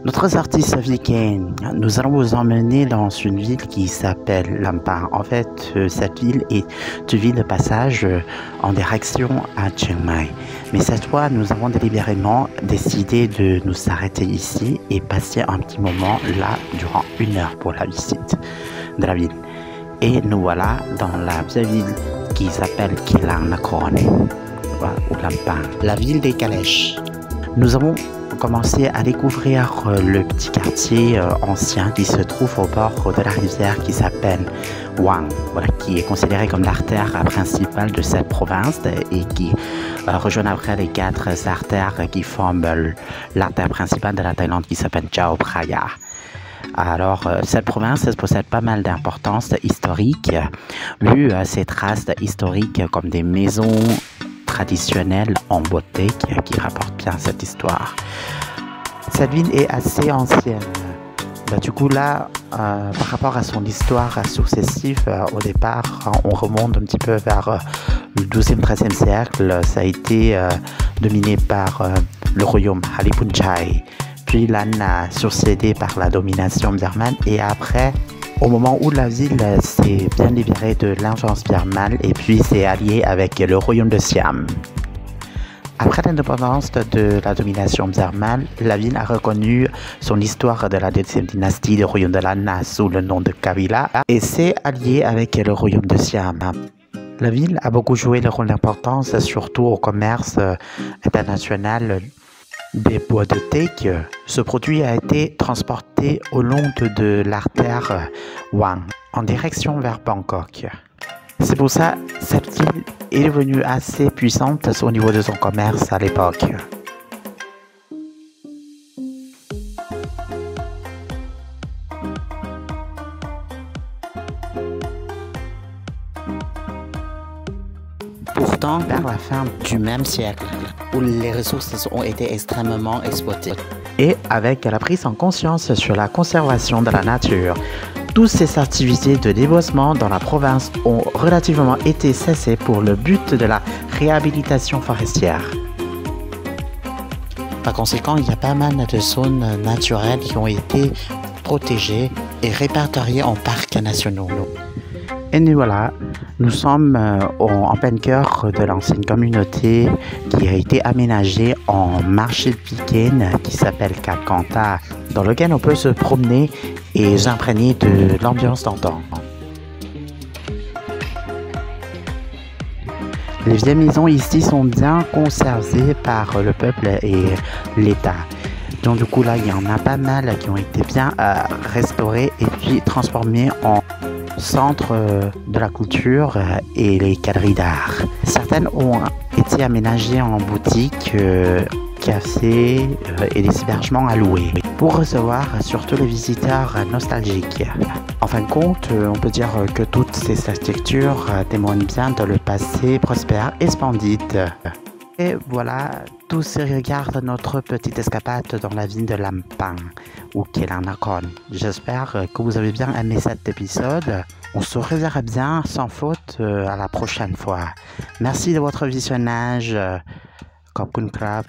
Notre sortie ce week-end, nous allons vous emmener dans une ville qui s'appelle Lampang. En fait, cette ville est une ville de passage en direction à Chiang Mai. Mais cette fois, nous avons délibérément décidé de nous arrêter ici et passer un petit moment là durant 1 heure pour la visite de la ville. Et nous voilà dans la vieille ville qui s'appelle Kelang Nakhon, ou Lampang, la ville des calèches. Nous avons commencé à découvrir le petit quartier ancien qui se trouve au bord de la rivière qui s'appelle Wang, voilà, qui est considéré comme l'artère principale de cette province et qui rejoint après les 4 artères qui forment l'artère principale de la Thaïlande qui s'appelle Chao Phraya. Alors, cette province possède pas mal d'importance historique, vu ses traces historiques comme des maisons traditionnelles en beauté qui rapportent bien cette histoire. Cette ville est assez ancienne. Du coup là, par rapport à son histoire successive, au départ, on remonte un petit peu vers le 12e, 13e siècle. Ça a été dominé par le royaume Halipunchai. Puis l'an a succédé par la domination birmane et après, au moment où la ville s'est bien libérée de l'influence birmane et puis s'est alliée avec le royaume de Siam. Après l'indépendance de la domination birmane, la ville a reconnu son histoire de la 2e dynastie du royaume de Lanna sous le nom de Kavila et s'est alliée avec le royaume de Siam. La ville a beaucoup joué le rôle d'importance, surtout au commerce international des bois de teck. Ce produit a été transporté au long de l'artère Wang en direction vers Bangkok. C'est pour ça que cette ville est devenue assez puissante au niveau de son commerce à l'époque. Pourtant, vers la fin du même siècle, où les ressources ont été extrêmement exploitées, et avec la prise en conscience sur la conservation de la nature, toutes ces activités de déboisement dans la province ont relativement été cessées pour le but de la réhabilitation forestière. Par conséquent, il y a pas mal de zones naturelles qui ont été protégées et répertoriées en parcs nationaux. Et nous voilà, nous sommes en plein cœur de l'ancienne communauté qui a été aménagée en marché de week-end qui s'appelle Kakanta, dans lequel on peut se promener et s'imprégner de l'ambiance d'antan. Les vieilles maisons ici sont bien conservées par le peuple et l'État. Donc du coup là, il y en a pas mal qui ont été bien restaurées et puis transformées en centre de la culture et les galeries d'art. Certaines ont été aménagées en boutiques, cafés et des hébergements à louer pour recevoir surtout les visiteurs nostalgiques. En fin de compte, on peut dire que toutes ces architectures témoignent bien de le passé prospère et splendide. Et voilà, tous regardent notre petite escapade dans la ville de Lampang, ou Kelang Nakhon. J'espère que vous avez bien aimé cet épisode. On se reverra bien sans faute à la prochaine fois. Merci de votre visionnage. Khop kun krap.